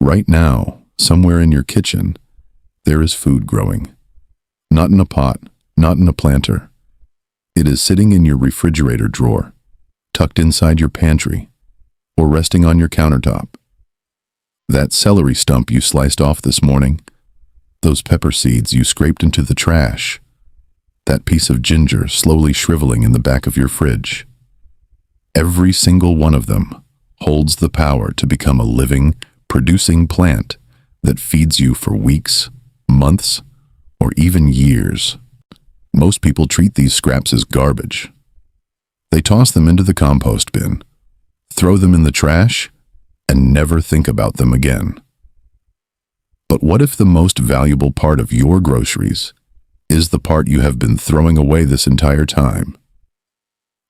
Right now, somewhere in your kitchen, there is food growing. Not in a pot, not in a planter. It is sitting in your refrigerator drawer, tucked inside your pantry, or resting on your countertop. That celery stump you sliced off this morning, those pepper seeds you scraped into the trash, that piece of ginger slowly shriveling in the back of your fridge. Every single one of them holds the power to become a living, producing plant that feeds you for weeks, months, or even years. Most people treat these scraps as garbage. They toss them into the compost bin, throw them in the trash, and never think about them again. But what if the most valuable part of your groceries is the part you have been throwing away this entire time?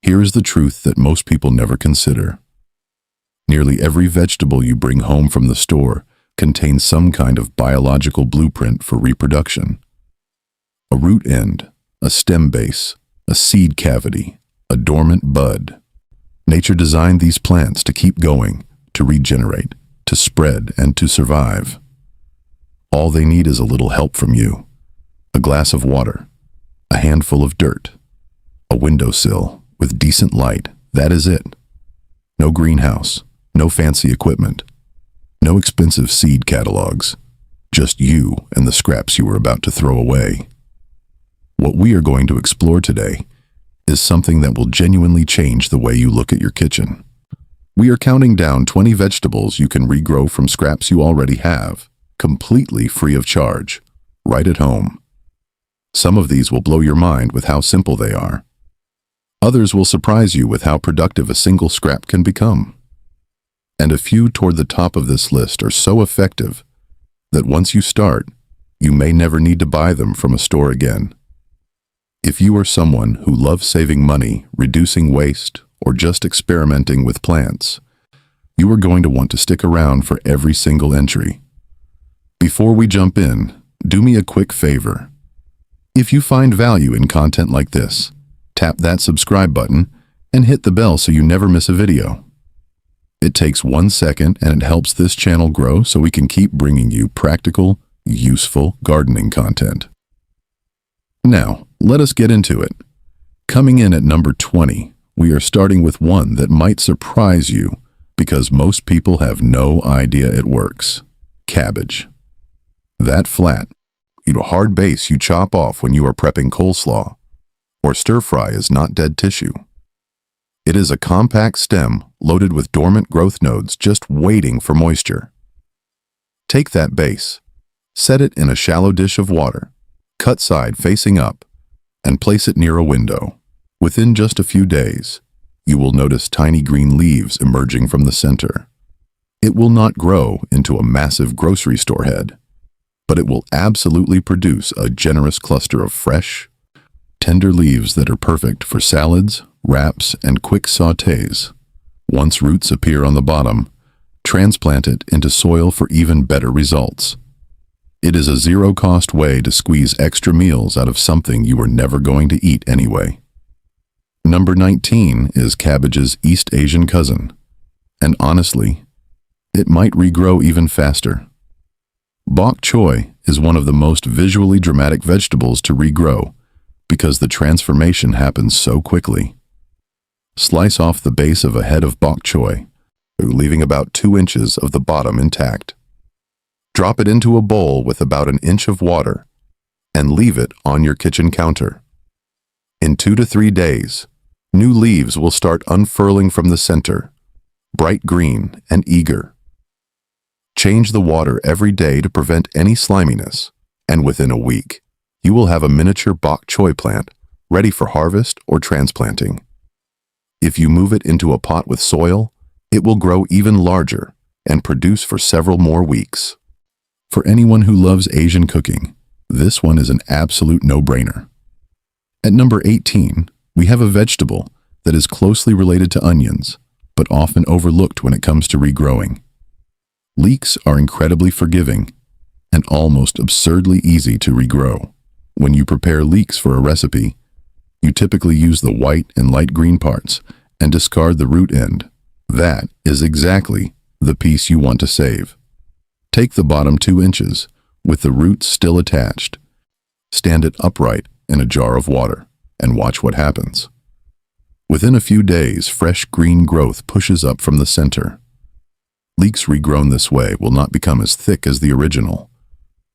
Here is the truth that most people never consider. Nearly every vegetable you bring home from the store contains some kind of biological blueprint for reproduction. A root end, a stem base, a seed cavity, a dormant bud. Nature designed these plants to keep going, to regenerate, to spread, and to survive. All they need is a little help from you. A glass of water, a handful of dirt, a windowsill with decent light, that is it. No greenhouse, no fancy equipment, no expensive seed catalogs, just you and the scraps you were about to throw away. What we are going to explore today is something that will genuinely change the way you look at your kitchen. We are counting down 20 vegetables you can regrow from scraps you already have, completely free of charge, right at home. Some of these will blow your mind with how simple they are. Others will surprise you with how productive a single scrap can become. And a few toward the top of this list are so effective that once you start, you may never need to buy them from a store again. If you are someone who loves saving money, reducing waste, or just experimenting with plants, you are going to want to stick around for every single entry. Before we jump in, do me a quick favor. If you find value in content like this, tap that subscribe button and hit the bell so you never miss a video. It takes 1 second and it helps this channel grow so we can keep bringing you practical, useful gardening content. Now, let us get into it. Coming in at number 20, we are starting with one that might surprise you because most people have no idea it works. Cabbage. That flat, hard base you chop off when you are prepping coleslaw or stir-fry is not dead tissue. It is a compact stem loaded with dormant growth nodes just waiting for moisture. Take that base, set it in a shallow dish of water, cut side facing up, and place it near a window. Within just a few days, you will notice tiny green leaves emerging from the center. It will not grow into a massive grocery store head, but it will absolutely produce a generous cluster of fresh, tender leaves that are perfect for salads, wraps, and quick sautés. Once roots appear on the bottom, transplant it into soil for even better results. It is a zero-cost way to squeeze extra meals out of something you were never going to eat anyway. Number 19 is cabbage's East Asian cousin, and honestly, it might regrow even faster. Bok choy is one of the most visually dramatic vegetables to regrow because the transformation happens so quickly. Slice off the base of a head of bok choy, leaving about 2 inches of the bottom intact. Drop it into a bowl with about 1 inch of water and leave it on your kitchen counter. In 2 to 3 days, new leaves will start unfurling from the center, bright green and eager. Change the water every day to prevent any sliminess, and within a week, you will have a miniature bok choy plant ready for harvest or transplanting. If you move it into a pot with soil, it will grow even larger and produce for several more weeks. For anyone who loves Asian cooking, this one is an absolute no-brainer. At number 18, we have a vegetable that is closely related to onions, but often overlooked when it comes to regrowing. Leeks are incredibly forgiving and almost absurdly easy to regrow. When you prepare leeks for a recipe, you typically use the white and light green parts and discard the root end. That is exactly the piece you want to save. Take the bottom 2 inches, with the roots still attached. Stand it upright in a jar of water and watch what happens. Within a few days, fresh green growth pushes up from the center. Leeks regrown this way will not become as thick as the original,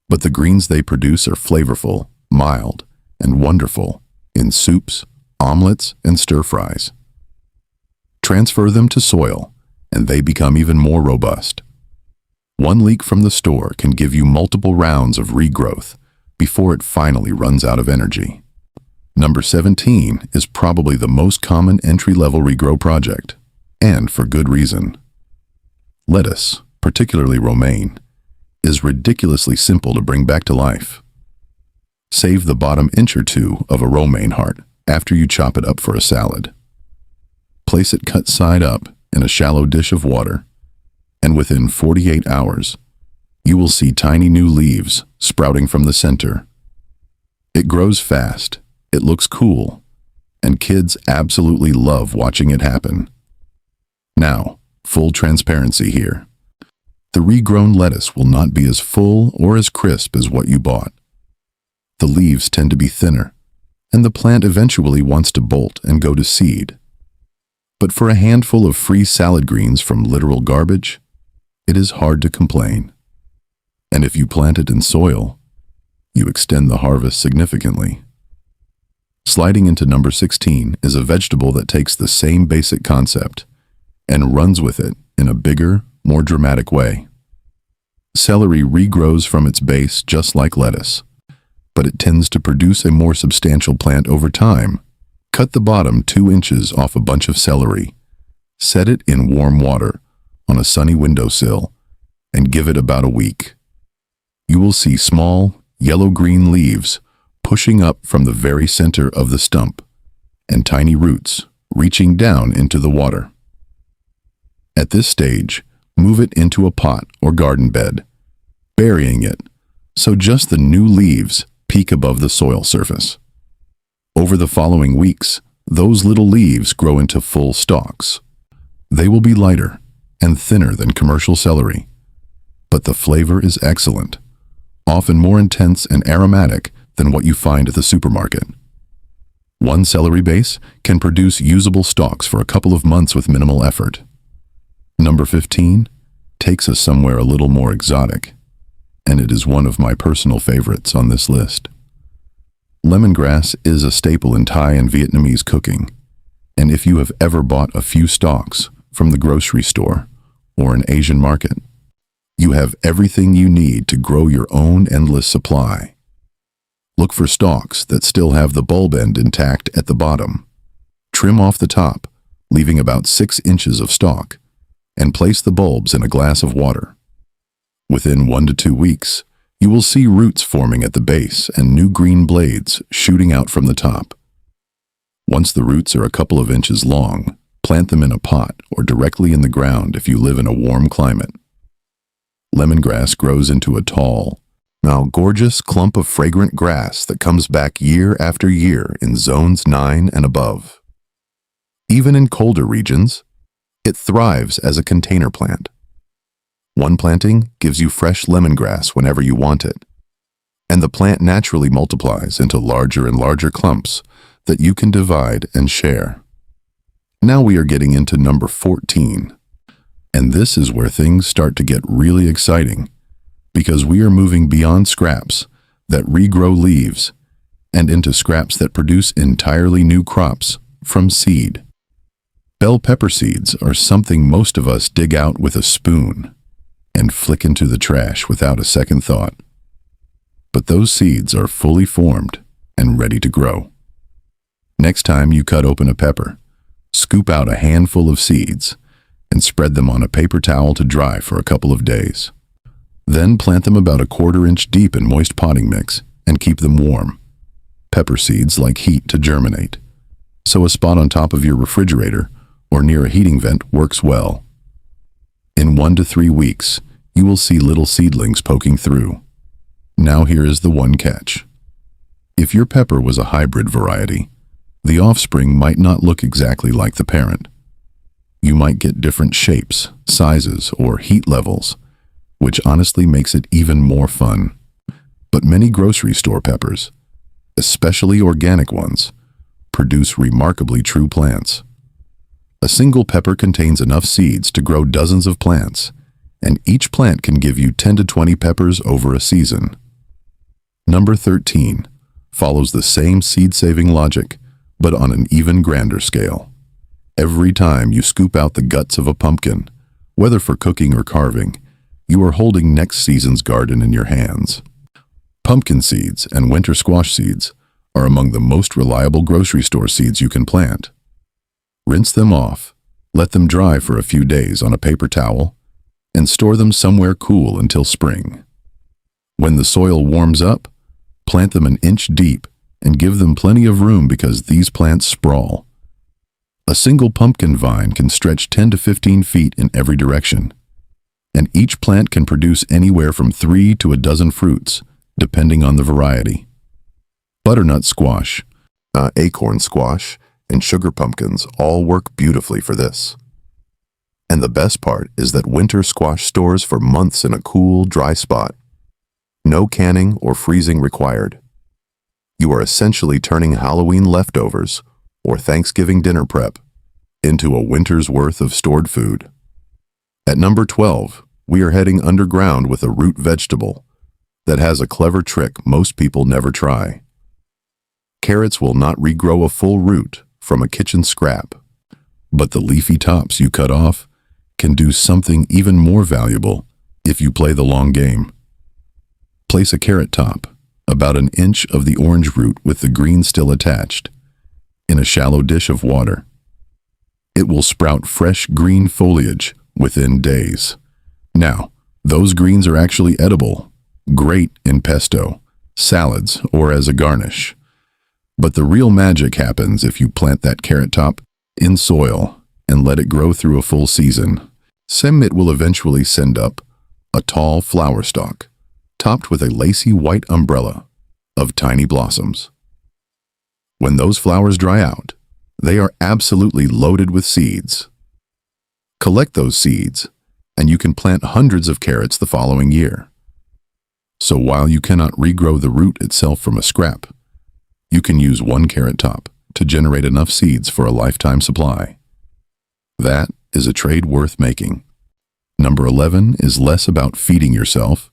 but the greens they produce are flavorful, mild, and wonderful in soups, omelets, and stir-fries. Transfer them to soil, and they become even more robust. One leek from the store can give you multiple rounds of regrowth before it finally runs out of energy. Number 17 is probably the most common entry-level regrow project, and for good reason. Lettuce, particularly romaine, is ridiculously simple to bring back to life. Save the bottom inch or two of a romaine heart after you chop it up for a salad. Place it cut side up in a shallow dish of water, and within 48 hours, you will see tiny new leaves sprouting from the center. It grows fast, it looks cool, and kids absolutely love watching it happen. Now, full transparency here. The regrown lettuce will not be as full or as crisp as what you bought. The leaves tend to be thinner, and the plant eventually wants to bolt and go to seed. But for a handful of free salad greens from literal garbage, it is hard to complain. And if you plant it in soil, you extend the harvest significantly. Sliding into number 16 is a vegetable that takes the same basic concept and runs with it in a bigger, more dramatic way. Celery regrows from its base just like lettuce, but it tends to produce a more substantial plant over time. Cut the bottom 2 inches off a bunch of celery, set it in warm water on a sunny windowsill, and give it about a week. You will see small, yellow-green leaves pushing up from the very center of the stump, and tiny roots reaching down into the water. At this stage, move it into a pot or garden bed, burying it so just the new leaves peek above the soil surface. Over the following weeks, those little leaves grow into full stalks. They will be lighter and thinner than commercial celery, but the flavor is excellent, often more intense and aromatic than what you find at the supermarket. One celery base can produce usable stalks for a couple of months with minimal effort. Number 15 takes us somewhere a little more exotic, and it is one of my personal favorites on this list. Lemongrass is a staple in Thai and Vietnamese cooking, and if you have ever bought a few stalks from the grocery store or an Asian market, you have everything you need to grow your own endless supply. Look for stalks that still have the bulb end intact at the bottom. Trim off the top, leaving about 6 inches of stalk, and place the bulbs in a glass of water. Within 1 to 2 weeks, you will see roots forming at the base and new green blades shooting out from the top. Once the roots are a couple of inches long, plant them in a pot or directly in the ground if you live in a warm climate. Lemongrass grows into a tall, now gorgeous clump of fragrant grass that comes back year after year in zones 9 and above. Even in colder regions, it thrives as a container plant. One planting gives you fresh lemongrass whenever you want it, and the plant naturally multiplies into larger and larger clumps that you can divide and share. Now we are getting into number 14, and this is where things start to get really exciting, because we are moving beyond scraps that regrow leaves and into scraps that produce entirely new crops from seed. Bell pepper seeds are something most of us dig out with a spoon and flick into the trash without a second thought. But those seeds are fully formed and ready to grow. Next time you cut open a pepper, scoop out a handful of seeds and spread them on a paper towel to dry for a couple of days. Then plant them about a 1/4 inch deep in moist potting mix and keep them warm. Pepper seeds like heat to germinate, so a spot on top of your refrigerator or near a heating vent works well. In 1 to 3 weeks, you will see little seedlings poking through. Now here is the one catch. If your pepper was a hybrid variety, the offspring might not look exactly like the parent. You might get different shapes, sizes, or heat levels, which honestly makes it even more fun. But many grocery store peppers, especially organic ones, produce remarkably true plants. A single pepper contains enough seeds to grow dozens of plants, and each plant can give you 10 to 20 peppers over a season. Number 13 follows the same seed-saving logic, but on an even grander scale. Every time you scoop out the guts of a pumpkin, whether for cooking or carving, you are holding next season's garden in your hands. Pumpkin seeds and winter squash seeds are among the most reliable grocery store seeds you can plant. Rinse them off, let them dry for a few days on a paper towel, and store them somewhere cool until spring. When the soil warms up, plant them an inch deep and give them plenty of room because these plants sprawl. A single pumpkin vine can stretch 10 to 15 feet in every direction, and each plant can produce anywhere from 3 to a dozen fruits, depending on the variety. Butternut squash, acorn squash, and sugar pumpkins all work beautifully for this. And the best part is that winter squash stores for months in a cool, dry spot. No canning or freezing required. You are essentially turning Halloween leftovers, or Thanksgiving dinner prep, into a winter's worth of stored food. At number 12, we are heading underground with a root vegetable that has a clever trick most people never try. Carrots will not regrow a full root from a kitchen scrap, but the leafy tops you cut off can do something even more valuable if you play the long game. Place a carrot top, about an inch of the orange root with the green still attached, in a shallow dish of water. It will sprout fresh green foliage within days. Now, those greens are actually edible, great in pesto, salads, or as a garnish. But the real magic happens if you plant that carrot top in soil and let it grow through a full season. It will eventually send up a tall flower stalk, topped with a lacy white umbrella of tiny blossoms. When those flowers dry out, they are absolutely loaded with seeds. Collect those seeds, and you can plant hundreds of carrots the following year. So while you cannot regrow the root itself from a scrap, you can use one carrot top to generate enough seeds for a lifetime supply. That is a trade worth making. Number 11 is less about feeding yourself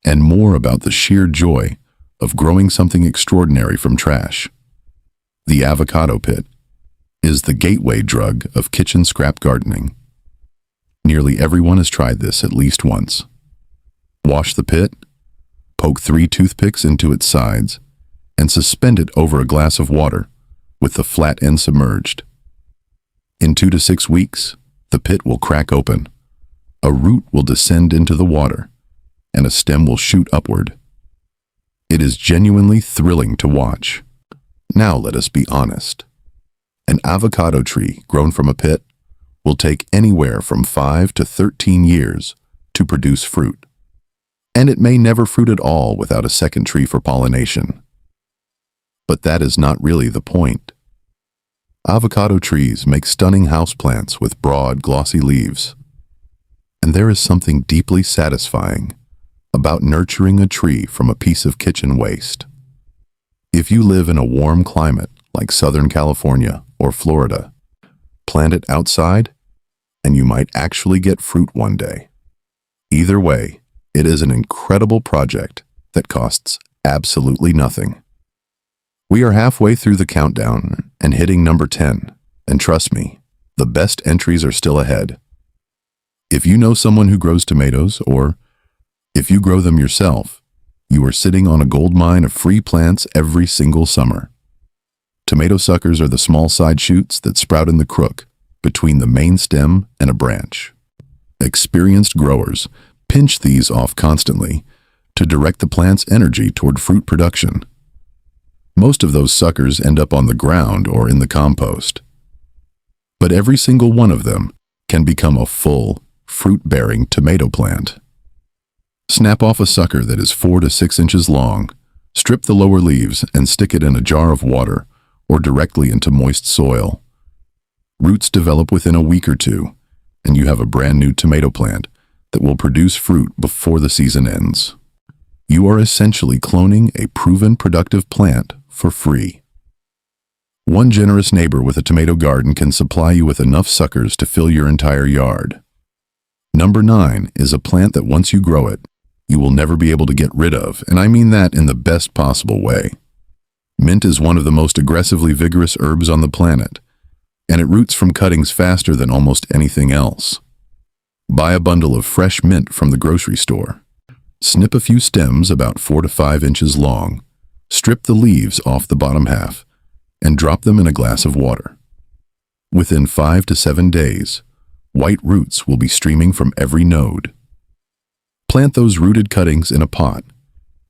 and more about the sheer joy of growing something extraordinary from trash. The avocado pit is the gateway drug of kitchen scrap gardening. Nearly everyone has tried this at least once. Wash the pit, poke 3 toothpicks into its sides, and suspend it over a glass of water with the flat end submerged. In 2 to 6 weeks, the pit will crack open, a root will descend into the water, and a stem will shoot upward. It is genuinely thrilling to watch. Now let us be honest. An avocado tree grown from a pit will take anywhere from 5 to 13 years to produce fruit, and it may never fruit at all without a second tree for pollination. But that is not really the point. Avocado trees make stunning houseplants with broad, glossy leaves. And there is something deeply satisfying about nurturing a tree from a piece of kitchen waste. If you live in a warm climate like Southern California or Florida, plant it outside and you might actually get fruit one day. Either way, it is an incredible project that costs absolutely nothing. We are halfway through the countdown and hitting number 10, and trust me, the best entries are still ahead. If you know someone who grows tomatoes, or if you grow them yourself, you are sitting on a gold mine of free plants every single summer. Tomato suckers are the small side shoots that sprout in the crook between the main stem and a branch. Experienced growers pinch these off constantly to direct the plant's energy toward fruit production. Most of those suckers end up on the ground or in the compost. But every single one of them can become a full, fruit-bearing tomato plant. Snap off a sucker that is 4 to 6 inches long, strip the lower leaves and stick it in a jar of water or directly into moist soil. Roots develop within a week or two, and you have a brand new tomato plant that will produce fruit before the season ends. You are essentially cloning a proven productive plant for free. One generous neighbor with a tomato garden can supply you with enough suckers to fill your entire yard. Number 9 is a plant that once you grow it, you will never be able to get rid of, and I mean that in the best possible way. Mint is one of the most aggressively vigorous herbs on the planet, and it roots from cuttings faster than almost anything else. Buy a bundle of fresh mint from the grocery store. Snip a few stems about 4 to 5 inches long, strip the leaves off the bottom half, and drop them in a glass of water. Within 5 to 7 days, white roots will be streaming from every node. Plant those rooted cuttings in a pot,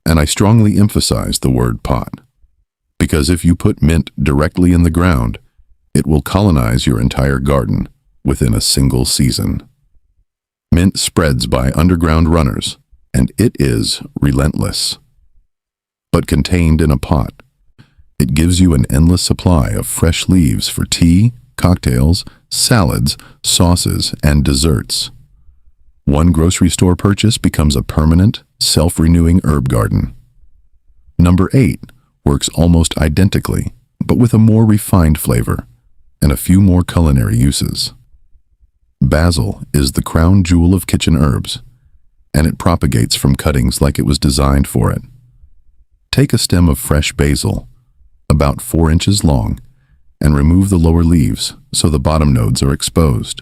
and I strongly emphasize the word pot, because if you put mint directly in the ground, it will colonize your entire garden within a single season. Mint spreads by underground runners, and it is relentless. But contained in a pot, it gives you an endless supply of fresh leaves for tea, cocktails, salads, sauces, and desserts. One grocery store purchase becomes a permanent, self-renewing herb garden. Number 8 works almost identically, but with a more refined flavor and a few more culinary uses. Basil is the crown jewel of kitchen herbs, and it propagates from cuttings like it was designed for it. Take a stem of fresh basil, about 4 inches long, and remove the lower leaves so the bottom nodes are exposed.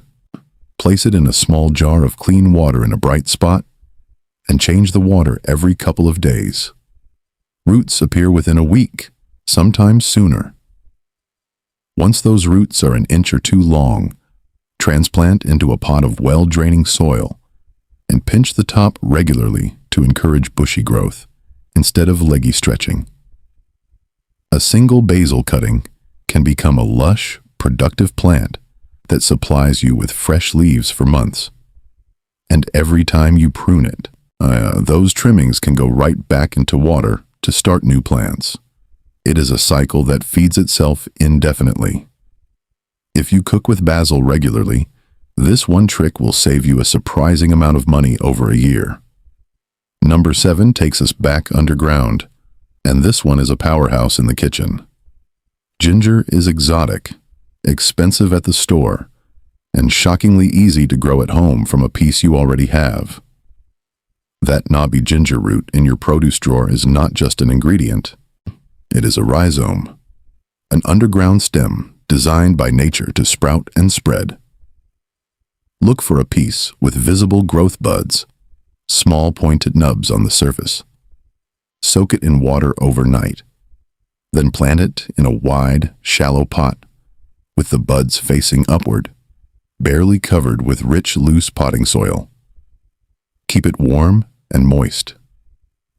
Place it in a small jar of clean water in a bright spot, and change the water every couple of days. Roots appear within a week, sometimes sooner. Once those roots are an inch or 2 long, transplant into a pot of well-draining soil and pinch the top regularly to encourage bushy growth instead of leggy stretching. A single basil cutting can become a lush, productive plant that supplies you with fresh leaves for months. And every time you prune it, those trimmings can go right back into water to start new plants. It is a cycle that feeds itself indefinitely. If you cook with basil regularly, this one trick will save you a surprising amount of money over a year. Number 7 takes us back underground, and this one is a powerhouse in the kitchen. Ginger is exotic, expensive at the store, and shockingly easy to grow at home from a piece you already have. That knobby ginger root in your produce drawer is not just an ingredient. It is a rhizome, an underground stem designed by nature to sprout and spread. Look for a piece with visible growth buds, small pointed nubs on the surface. Soak it in water overnight. Then plant it in a wide, shallow pot, with the buds facing upward, barely covered with rich, loose potting soil. Keep it warm and moist.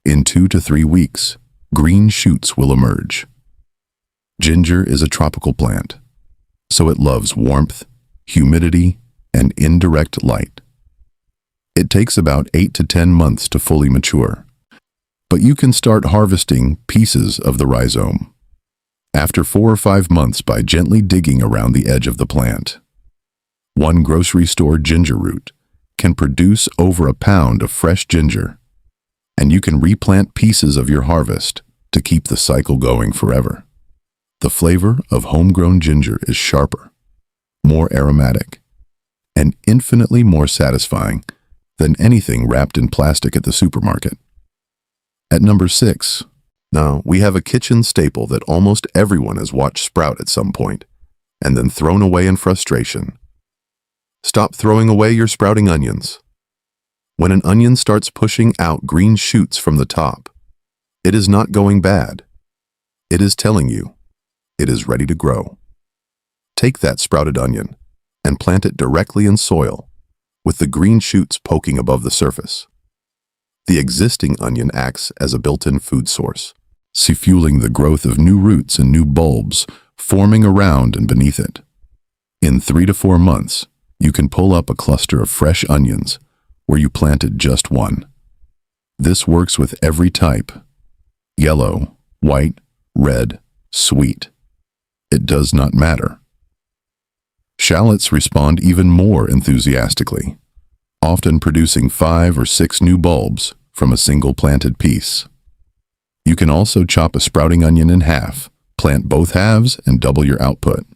In 2 to 3 weeks, green shoots will emerge. Ginger is a tropical plant, so it loves warmth, humidity, and indirect light. It takes about 8 to 10 months to fully mature, but you can start harvesting pieces of the rhizome after 4 or 5 months by gently digging around the edge of the plant. One grocery store ginger root can produce over a pound of fresh ginger, and you can replant pieces of your harvest to keep the cycle going forever. The flavor of homegrown ginger is sharper, more aromatic, and infinitely more satisfying than anything wrapped in plastic at the supermarket. At number 6, now we have a kitchen staple that almost everyone has watched sprout at some point, and then thrown away in frustration. Stop throwing away your sprouting onions. When an onion starts pushing out green shoots from the top, it is not going bad. It is telling you it is ready to grow. Take that sprouted onion and plant it directly in soil, with the green shoots poking above the surface. The existing onion acts as a built-in food source, fueling the growth of new roots and new bulbs forming around and beneath it. In 3 to 4 months, you can pull up a cluster of fresh onions where you planted just one. This works with every type: yellow, white, red, sweet. It does not matter. Shallots respond even more enthusiastically. often producing 5 or 6 new bulbs from a single planted piece. You can also chop a sprouting onion in half, plant both halves, and double your output.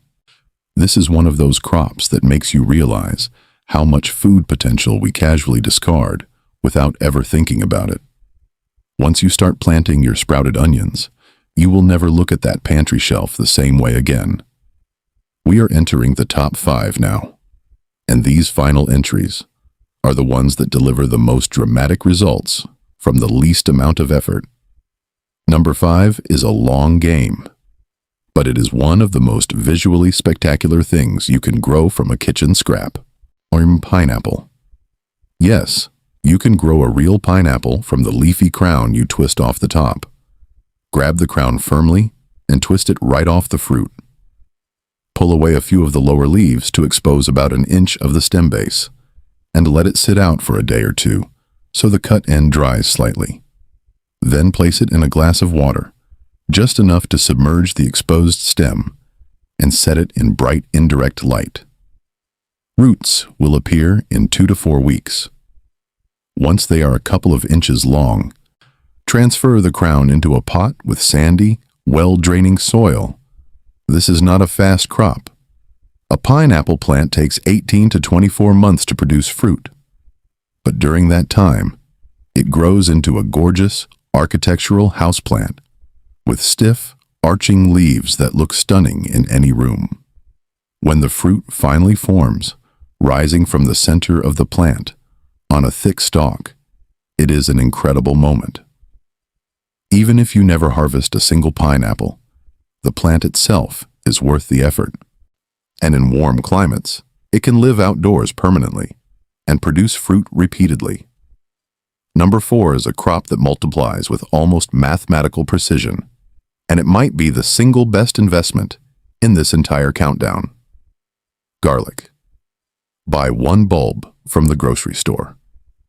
This is one of those crops that makes you realize how much food potential we casually discard without ever thinking about it. Once you start planting your sprouted onions, you will never look at that pantry shelf the same way again. We are entering the top 5 now, and these final entries are the ones that deliver the most dramatic results from the least amount of effort. Number 5 is a long game, but it is one of the most visually spectacular things you can grow from a kitchen scrap, or pineapple. Yes, you can grow a real pineapple from the leafy crown you twist off the top. Grab the crown firmly and twist it right off the fruit. Pull away a few of the lower leaves to expose about an inch of the stem base, and let it sit out for a day or two so the cut end dries slightly. Then place it in a glass of water, just enough to submerge the exposed stem, and set it in bright indirect light. Roots will appear in 2 to 4 weeks. Once they are a couple of inches long, transfer the crown into a pot with sandy, well-draining soil. This is not a fast crop. A pineapple plant takes 18 to 24 months to produce fruit. But during that time, it grows into a gorgeous, architectural houseplant with stiff, arching leaves that look stunning in any room. When the fruit finally forms, rising from the center of the plant, on a thick stalk, it is an incredible moment. Even if you never harvest a single pineapple, the plant itself is worth the effort. And in warm climates, it can live outdoors permanently and produce fruit repeatedly. Number 4 is a crop that multiplies with almost mathematical precision, and it might be the single best investment in this entire countdown. Garlic. Buy 1 bulb from the grocery store,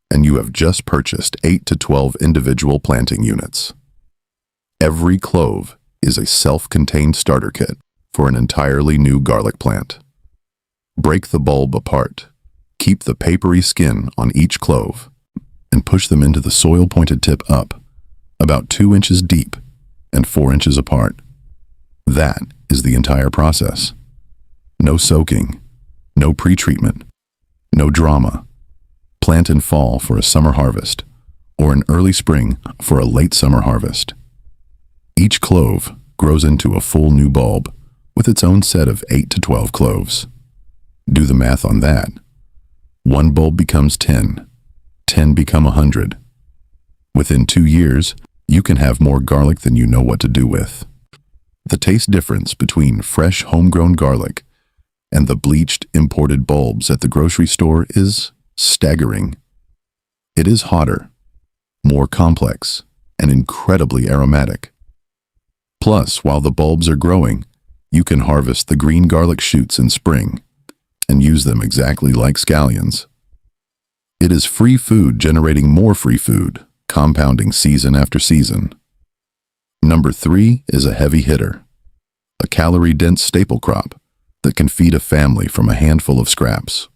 and you have just purchased 8 to 12 individual planting units. Every clove is a self-contained starter kit for an entirely new garlic plant. Break the bulb apart, keep the papery skin on each clove, and push them into the soil-pointed tip up, about 2 inches deep and 4 inches apart. That is the entire process. No soaking, no pre-treatment, no drama. Plant in fall for a summer harvest, or in early spring for a late summer harvest. Each clove grows into a full new bulb with its own set of 8 to 12 cloves. Do the math on that. 1 bulb becomes 10, 10 become 100. Within 2 years, you can have more garlic than you know what to do with. The taste difference between fresh homegrown garlic and the bleached imported bulbs at the grocery store is staggering. It is hotter, more complex, and incredibly aromatic. Plus, while the bulbs are growing, you can harvest the green garlic shoots in spring and use them exactly like scallions. It is free food generating more free food, compounding season after season. Number 3 is a heavy hitter, a calorie-dense staple crop that can feed a family from a handful of scraps.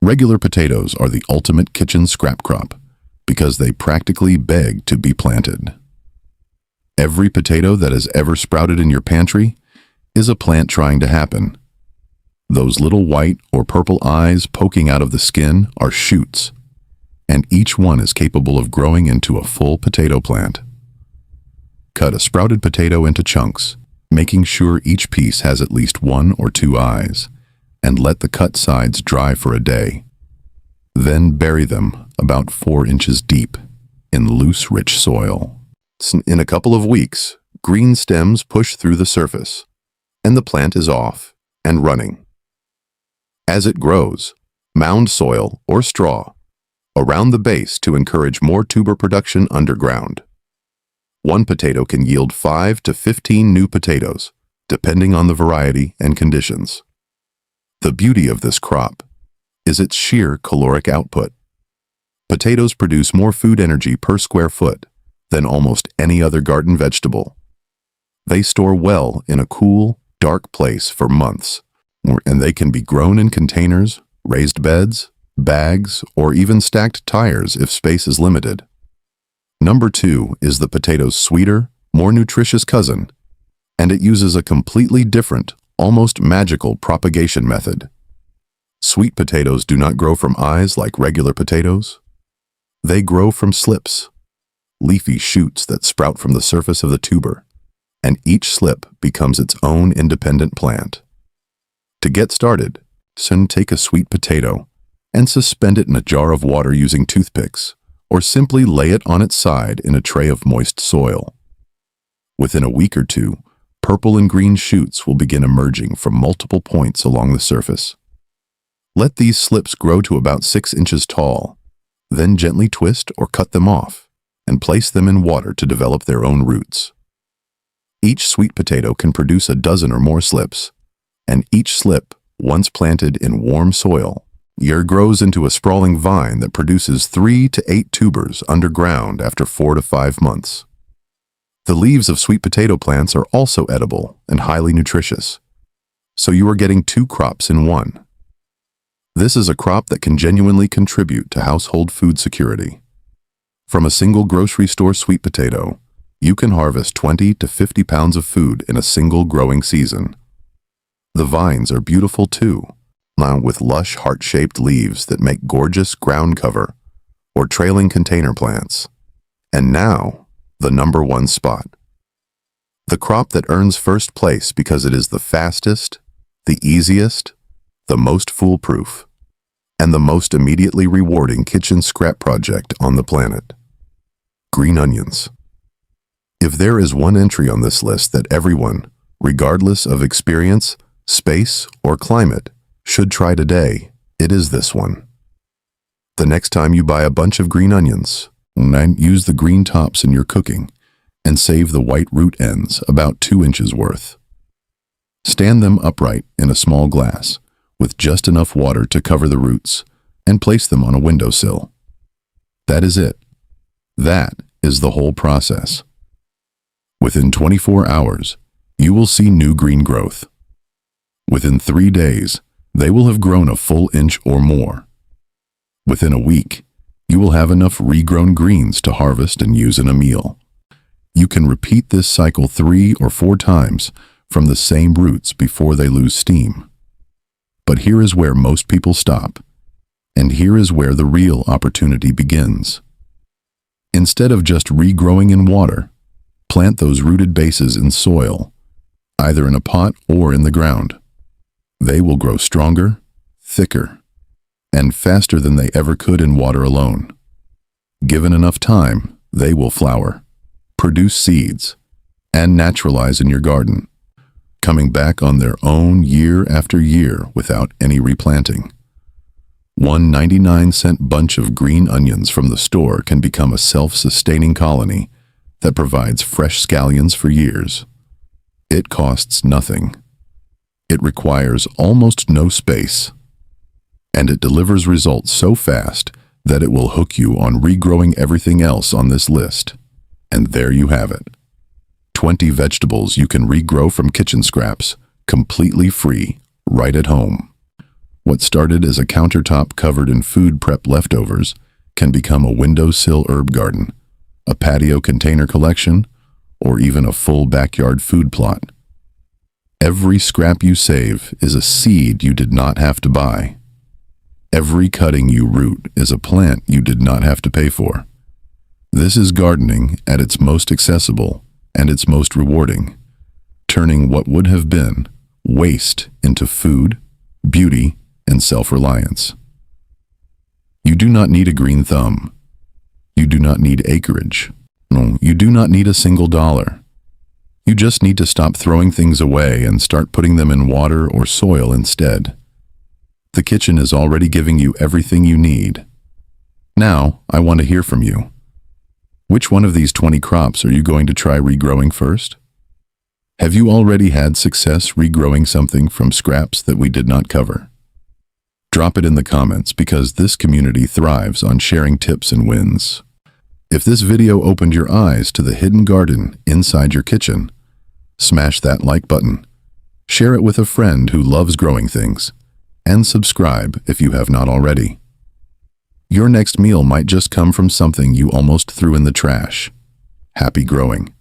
Regular potatoes are the ultimate kitchen scrap crop because they practically beg to be planted. Every potato that has ever sprouted in your pantry is a plant trying to happen. Those little white or purple eyes poking out of the skin are shoots, and each one is capable of growing into a full potato plant. Cut a sprouted potato into chunks, making sure each piece has at least 1 or 2 eyes, and let the cut sides dry for a day. Then bury them about 4 inches deep in loose, rich soil. In a couple of weeks, green stems push through the surface, and the plant is off and running. As it grows, mound soil or straw around the base to encourage more tuber production underground. 1 potato can yield 5 to 15 new potatoes, depending on the variety and conditions. The beauty of this crop is its sheer caloric output. Potatoes produce more food energy per square foot than almost any other garden vegetable. They store well in a cool, dark place for months, and they can be grown in containers, raised beds, bags, or even stacked tires if space is limited. Number 2 is the potato's sweeter, more nutritious cousin, and it uses a completely different, almost magical propagation method. Sweet potatoes do not grow from eyes like regular potatoes. They grow from slips, leafy shoots that sprout from the surface of the tuber, and each slip becomes its own independent plant. To get started, take a sweet potato and suspend it in a jar of water using toothpicks, or simply lay it on its side in a tray of moist soil. Within a week or two, purple and green shoots will begin emerging from multiple points along the surface. Let these slips grow to about 6 inches tall, then gently twist or cut them off and place them in water to develop their own roots. Each sweet potato can produce a dozen or more slips, and each slip, once planted in warm soil, grows into a sprawling vine that produces 3 to 8 tubers underground after 4 to 5 months. The leaves of sweet potato plants are also edible and highly nutritious, so you are getting 2 crops in one. This is a crop that can genuinely contribute to household food security. From a single grocery store sweet potato, you can harvest 20 to 50 pounds of food in a single growing season. The vines are beautiful too, with lush heart-shaped leaves that make gorgeous ground cover or trailing container plants. And now, the number 1 spot. The crop that earns first place because it is the fastest, the easiest, the most foolproof, and the most immediately rewarding kitchen scrap project on the planet. Green onions. If there is one entry on this list that everyone, regardless of experience, space, or climate, should try today, it is this one. The next time you buy a bunch of green onions, use the green tops in your cooking and save the white root ends, about 2 inches worth. Stand them upright in a small glass with just enough water to cover the roots and place them on a windowsill. That is it. That is the whole process. Within 24 hours, you will see new green growth. Within 3 days, they will have grown a full inch or more. Within a week, you will have enough regrown greens to harvest and use in a meal. You can repeat this cycle 3 or 4 times from the same roots before they lose steam. But here is where most people stop, and here is where the real opportunity begins. Instead of just regrowing in water, plant those rooted bases in soil, either in a pot or in the ground. They will grow stronger, thicker, and faster than they ever could in water alone. Given enough time, they will flower, produce seeds, and naturalize in your garden, coming back on their own year after year without any replanting. One 99-cent bunch of green onions from the store can become a self-sustaining colony that provides fresh scallions for years. It costs nothing. It requires almost no space, and it delivers results so fast that it will hook you on regrowing everything else on this list. And there you have it. 20 vegetables you can regrow from kitchen scraps, completely free, right at home. What started as a countertop covered in food prep leftovers can become a windowsill herb garden, a patio container collection, or even a full backyard food plot. Every scrap you save is a seed you did not have to buy. Every cutting you root is a plant you did not have to pay for. This is gardening at its most accessible and its most rewarding, turning what would have been waste into food, beauty, and self-reliance. You do not need a green thumb. You do not need acreage. No, you do not need a single dollar. You just need to stop throwing things away and start putting them in water or soil instead. The kitchen is already giving you everything you need. Now, I want to hear from you. Which one of these 20 crops are you going to try regrowing first? Have you already had success regrowing something from scraps that we did not cover? Drop it in the comments because this community thrives on sharing tips and wins. If this video opened your eyes to the hidden garden inside your kitchen, smash that like button, share it with a friend who loves growing things, and subscribe if you have not already. Your next meal might just come from something you almost threw in the trash. Happy growing.